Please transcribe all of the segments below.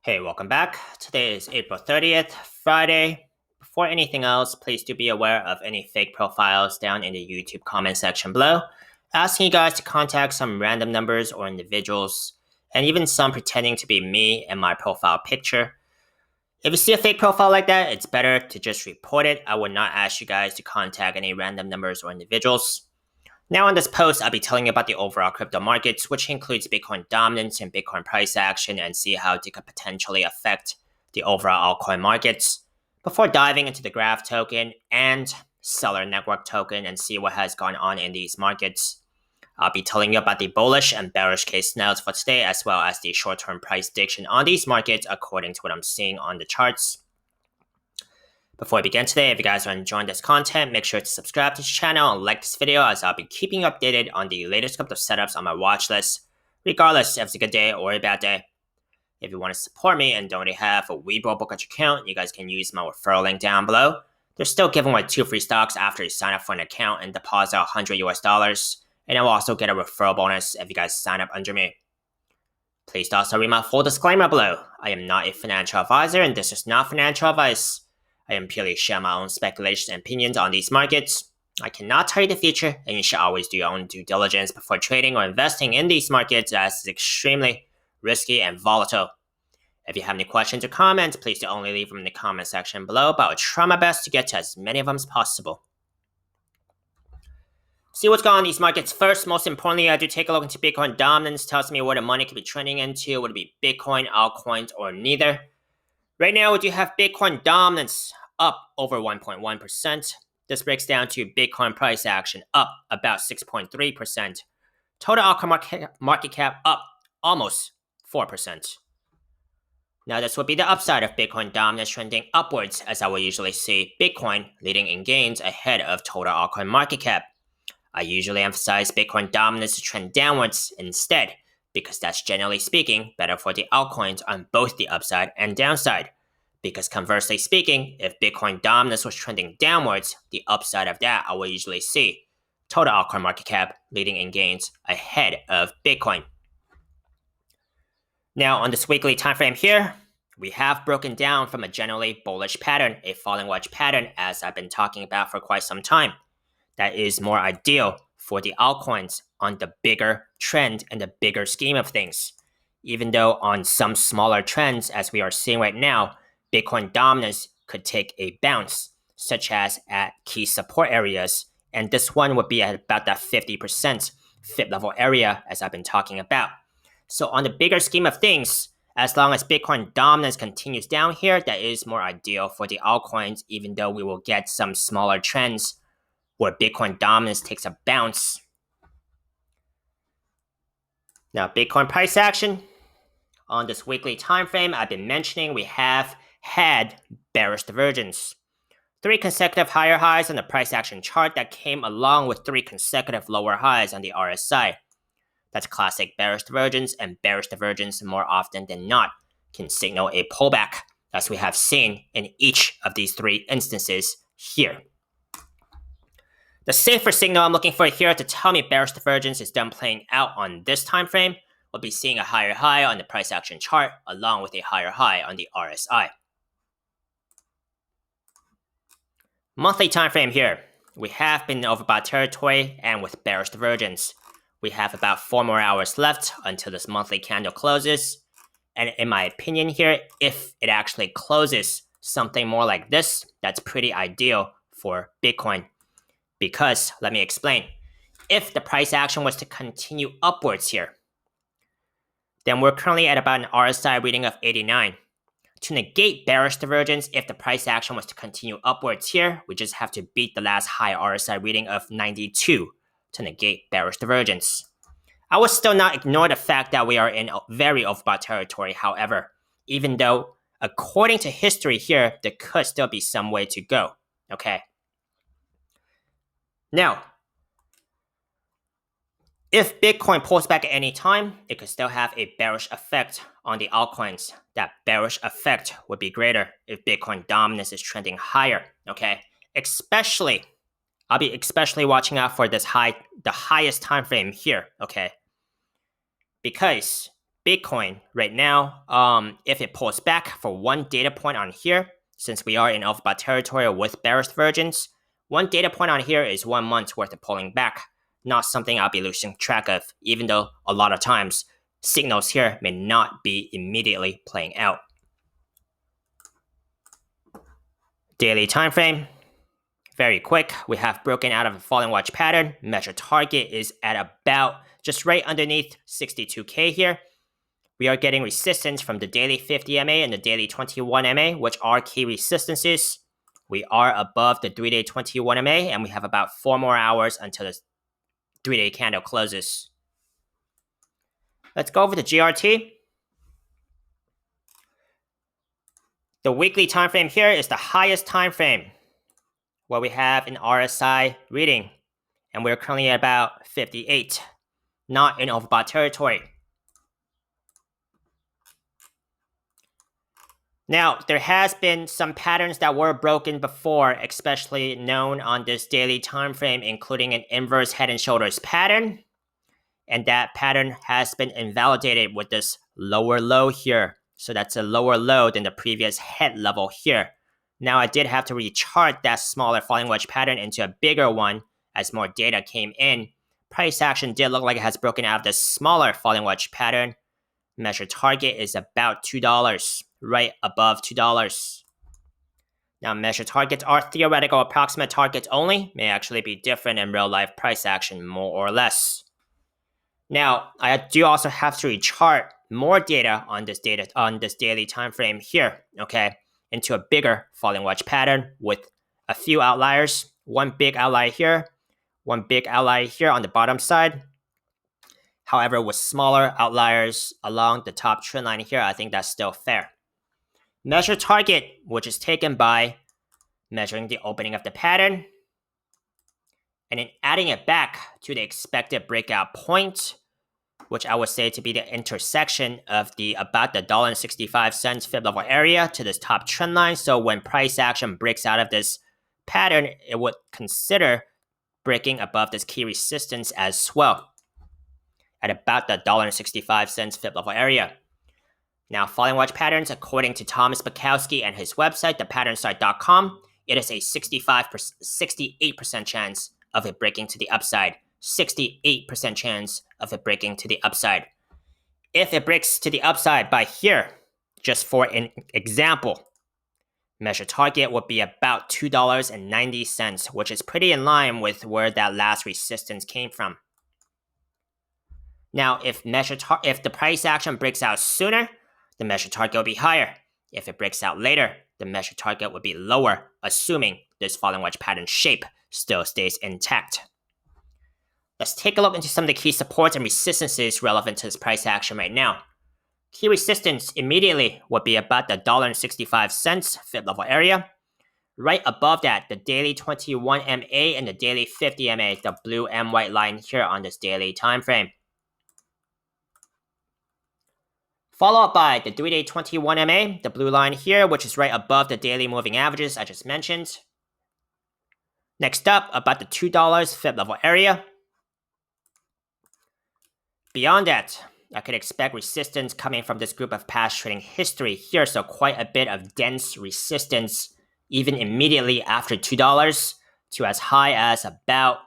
Hey, welcome back. Today is April 30th, Friday. Before anything else, please do be aware of any fake profiles down in the YouTube comment section below, asking you guys to contact some random numbers or individuals, and even some pretending to be me and my profile picture. If you see a fake profile like that, it's better to just report it. I would not ask you guys to contact any random numbers or individuals. Now in this post, I'll be telling you about the overall crypto markets, which includes Bitcoin dominance and Bitcoin price action, and see how it could potentially affect the overall altcoin markets. Before diving into the Graph token and Celer network token and see what has gone on in these markets, I'll be telling you about the bullish and bearish case scenarios for today, as well as the short-term price prediction on these markets according to what I'm seeing on the charts. Before we begin today, if you guys are enjoying this content, make sure to subscribe to this channel and like this video, as I'll be keeping you updated on the latest crypto setups on my watch list, regardless if it's a good day or a bad day. If you want to support me and don't already have a Webull brokerage account, you guys can use my referral link down below. They're still giving away 2 free stocks after you sign up for an account and deposit $100 and I will also get a referral bonus if you guys sign up under me. Please also read my full disclaimer below. I am not a financial advisor and this is not financial advice. I am purely sharing my own speculations and opinions on these markets. I cannot tell you the future, and you should always do your own due diligence before trading or investing in these markets, as it's extremely risky and volatile. If you have any questions or comments, please do only leave them in the comment section below, but I'll try my best to get to as many of them as possible. See what's going on in these markets first. Most importantly, I do take a look into Bitcoin dominance. Tells me where the money could be trending into. Would it be Bitcoin, altcoins, or neither? Right now, we do have Bitcoin dominance up over 1.1%. This breaks down to Bitcoin price action up about 6.3%. Total altcoin market cap up almost 4%. Now, this would be the upside of Bitcoin dominance trending upwards, as I will usually see Bitcoin leading in gains ahead of total altcoin market cap. I usually emphasize Bitcoin dominance to trend downwards instead, because that's generally speaking better for the altcoins on both the upside and downside. Because conversely speaking, if Bitcoin dominance was trending downwards, the upside of that I will usually see total altcoin market cap leading in gains ahead of Bitcoin. Now on this weekly time frame here, we have broken down from a generally bullish pattern, a falling wedge pattern, as I've been talking about for quite some time. That is more ideal for the altcoins on the bigger trend and the bigger scheme of things. Even though on some smaller trends, as we are seeing right now, Bitcoin dominance could take a bounce, such as at key support areas, and this one would be at about that 50% fit level area, as I've been talking about. So on the bigger scheme of things, as long as Bitcoin dominance continues down here, that is more ideal for the altcoins, even though we will get some smaller trends where Bitcoin dominance takes a bounce. Now, Bitcoin price action. On this weekly time frame, I've been mentioning we have had bearish divergence. 3 consecutive higher highs on the price action chart that came along with 3 consecutive lower highs on the RSI. That's classic bearish divergence, and bearish divergence more often than not can signal a pullback, as we have seen in each of these 3 instances here. The safer signal I'm looking for here to tell me bearish divergence is done playing out on this time frame, we'll be seeing a higher high on the price action chart along with a higher high on the RSI. Monthly time frame here. We have been in overbought territory and with bearish divergence. We have about 4 more hours left until this monthly candle closes. And in my opinion here, if it actually closes something more like this, that's pretty ideal for Bitcoin. Because, let me explain, if the price action was to continue upwards here, then we're currently at about an RSI reading of 89. To negate bearish divergence, if the price action was to continue upwards here, we just have to beat the last high RSI reading of 92 to negate bearish divergence. I will still not ignore the fact that we are in very overbought territory, however, even though, according to history here, there could still be some way to go, okay? Now, if Bitcoin pulls back at any time, it could still have a bearish effect on the altcoins. That bearish effect would be greater if Bitcoin dominance is trending higher, okay? I'll be especially watching out for this the highest time frame here, okay? Because Bitcoin right now, if it pulls back for one data point on here, since we are in alphabet territory with bearish divergence, one data point on here is 1 month's worth of pulling back. Not something I'll be losing track of, even though a lot of times signals here may not be immediately playing out. Daily time frame. Very quick, we have broken out of a falling wedge pattern. Measure target is at about just right underneath 62K here. We are getting resistance from the daily 50 MA and the daily 21 MA, which are key resistances. We are above the 3-day 21 MA, and we have about 4 more hours until the 3-day candle closes. Let's go over the GRT. The weekly time frame here is the highest time frame what we have in RSI reading, and we're currently at about 58, not in overbought territory. Now, there has been some patterns that were broken before, especially known on this daily time frame, including an inverse head and shoulders pattern. And that pattern has been invalidated with this lower low here. So that's a lower low than the previous head level here. Now, I did have to rechart that smaller falling wedge pattern into a bigger one as more data came in. Price action did look like it has broken out of this smaller falling wedge pattern. Measure target is about $2, right above $2. Now, measure targets are theoretical approximate targets only, may actually be different in real life price action more or less. Now, I do also have to rechart more data on this daily time frame here, okay, into a bigger falling wedge pattern with a few outliers, one big outlier here, one big outlier here on the bottom side. However, with smaller outliers along the top trend line here, I think that's still fair. Measure target, which is taken by measuring the opening of the pattern and then adding it back to the expected breakout point, which I would say to be the intersection of about the $1.65 fib level area to this top trend line. So when price action breaks out of this pattern, it would consider breaking above this key resistance as well, at about the $1.65 fib level area. Now, falling wedge patterns, according to Thomas Bukowski and his website, thepatternstart.com, it is a 68% chance of it breaking to the upside. 68% chance of it breaking to the upside. If it breaks to the upside by here, just for an example, measure target would be about $2.90, which is pretty in line with where that last resistance came from. Now, if the price action breaks out sooner, the measure target will be higher. If it breaks out later, the measure target would be lower, assuming this falling wedge pattern shape still stays intact. Let's take a look into some of the key supports and resistances relevant to this price action right now. Key resistance immediately would be about the $1.65 fib level area. Right above that, the daily 21 MA and the daily 50 MA, the blue and white line here on this daily time frame. Followed by the 3-day 21 MA, the blue line here, which is right above the daily moving averages I just mentioned. Next up, about the $2 fib level area. Beyond that, I could expect resistance coming from this group of past trading history here, so quite a bit of dense resistance, even immediately after $2 to as high as about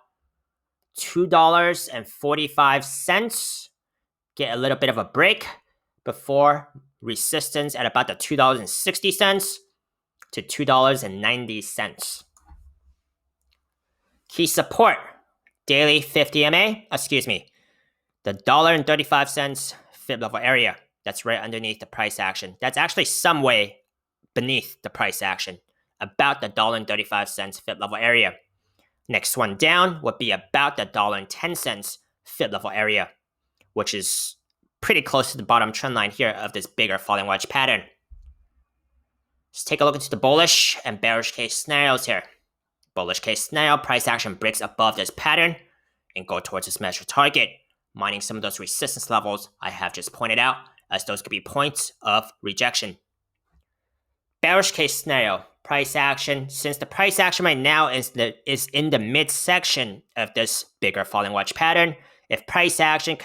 $2.45. Get a little bit of a break before resistance at about the $2.60 to $2.90. Key support, daily 50 MA, the $1.35 fib level area. That's right underneath the price action. That's actually some way beneath the price action, about the $1.35 fib level area. Next one down would be about the $1.10 fib level area, which is pretty close to the bottom trend line here of this bigger falling wedge pattern. Let's take a look into the bullish and bearish case scenarios here. Bullish case scenario, price action breaks above this pattern and go towards this measure target, mining some of those resistance levels I have just pointed out, as those could be points of rejection. Bearish case scenario, price action, since the price action right now is in the midsection of this bigger falling wedge pattern, if price action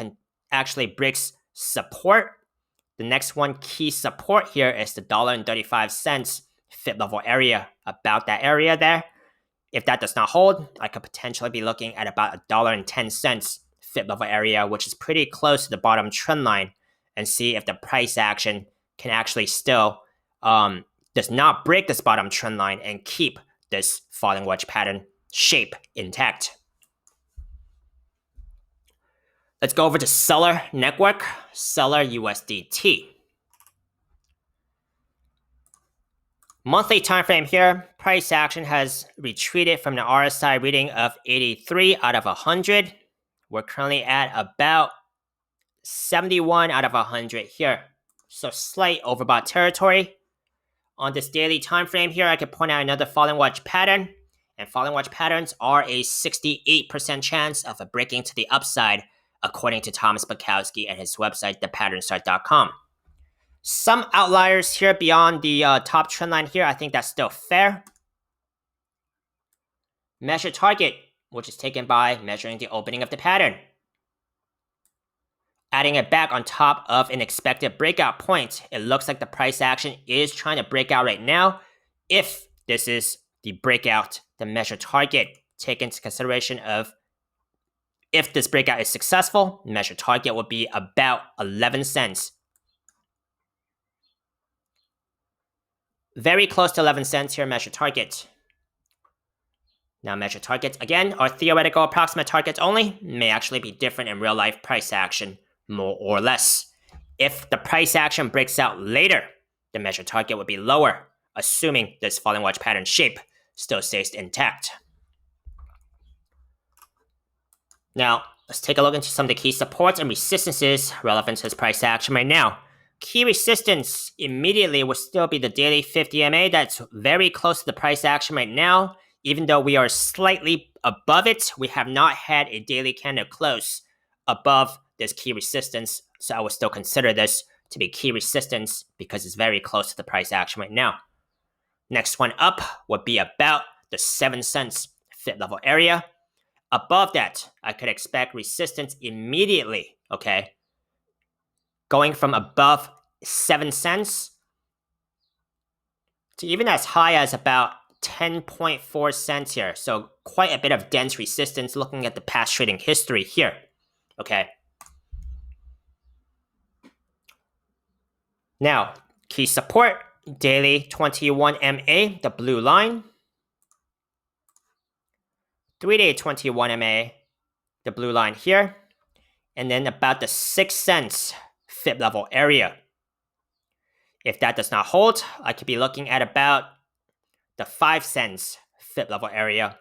actually breaks support The next one key support here is the $1.35 fib level area, about that area there. If that does not hold, I could potentially be looking at about $1.10 fib level area, which is pretty close to the bottom trend line, and see if the price action can actually still does not break this bottom trend line and keep this falling wedge pattern shape intact. Let's go over to Celer network, CELRUSDT. Monthly time frame here, price action has retreated from the RSI reading of 83 out of 100. We're currently at about 71 out of 100 here. So slight overbought territory. On this daily time frame here, I could point out another falling wedge pattern. And falling wedge patterns are a 68% chance of a breaking to the upside, according to Thomas Bukowski and his website, thepatternstart.com. Some outliers here beyond the top trend line here, I think that's still fair. Measure target, which is taken by measuring the opening of the pattern. Adding it back on top of an expected breakout point, it looks like the price action is trying to break out right now. If this is the breakout, the measure target, take into consideration of if this breakout is successful, measure target will be about 11 cents. Very close to 11 cents here, measure target. Now, measure targets, again, are theoretical approximate targets only, may actually be different in real life price action, more or less. If the price action breaks out later, the measure target would be lower, assuming this falling wedge pattern shape still stays intact. Now, let's take a look into some of the key supports and resistances relevant to this price action right now. Key resistance immediately will still be the daily 50 MA. That's very close to the price action right now. Even though we are slightly above it, we have not had a daily candle close above this key resistance. So I would still consider this to be key resistance because it's very close to the price action right now. Next one up would be about the 7 cents fib level area. Above that, I could expect resistance immediately, okay? Going from above 7 cents to even as high as about 10.4 cents here. So quite a bit of dense resistance looking at the past trading history here. Okay. Now, key support, daily 21 MA, the blue line. 3-day 21 MA, the blue line here. And then about the 6 cents fib level area. If that does not hold, I could be looking at about the 5 cents fib level area.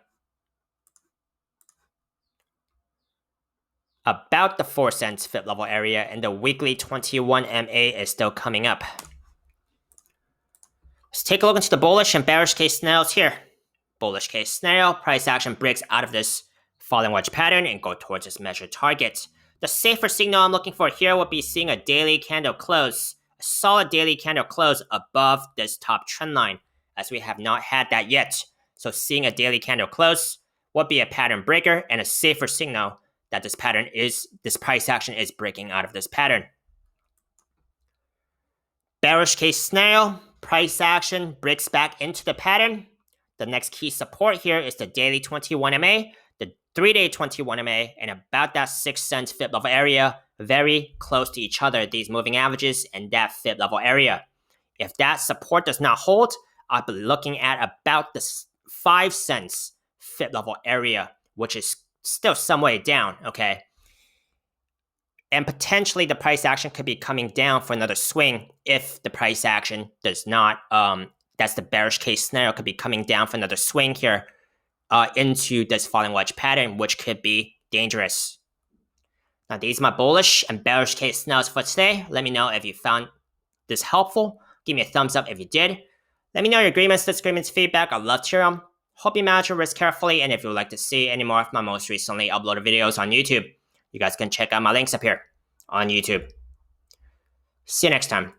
About the 4 cents fib level area, and the weekly 21 MA is still coming up. Let's take a look into the bullish and bearish case scenarios here. Bullish case scenario, price action breaks out of this falling wedge pattern and go towards its measured target. The safer signal I'm looking for here would be seeing a daily candle close, a solid daily candle close above this top trend line, as we have not had that yet. So seeing a daily candle close would be a pattern breaker and a safer signal that this price action is breaking out of this pattern. Bearish case scenario, price action breaks back into the pattern. The next key support here is the daily 21 MA, the 3-day 21 MA, and about that 6 cents fib level area, very close to each other, these moving averages and that fib level area. If that support does not hold, I'll be looking at about the 5 cents fib level area, which is still some way down, okay? And potentially the price action could be coming down for another swing if the price action does not, that's the bearish case scenario, could be coming down for another swing here into this falling wedge pattern, which could be dangerous. Now, these are my bullish and bearish case scenarios for today. Let me know if you found this helpful. Give me a thumbs up if you did. Let me know your agreements, disagreements, feedback. I'd love to hear them. Hope you manage your risk carefully, and if you would like to see any more of my most recently uploaded videos on YouTube, you guys can check out my links up here on YouTube. See you next time.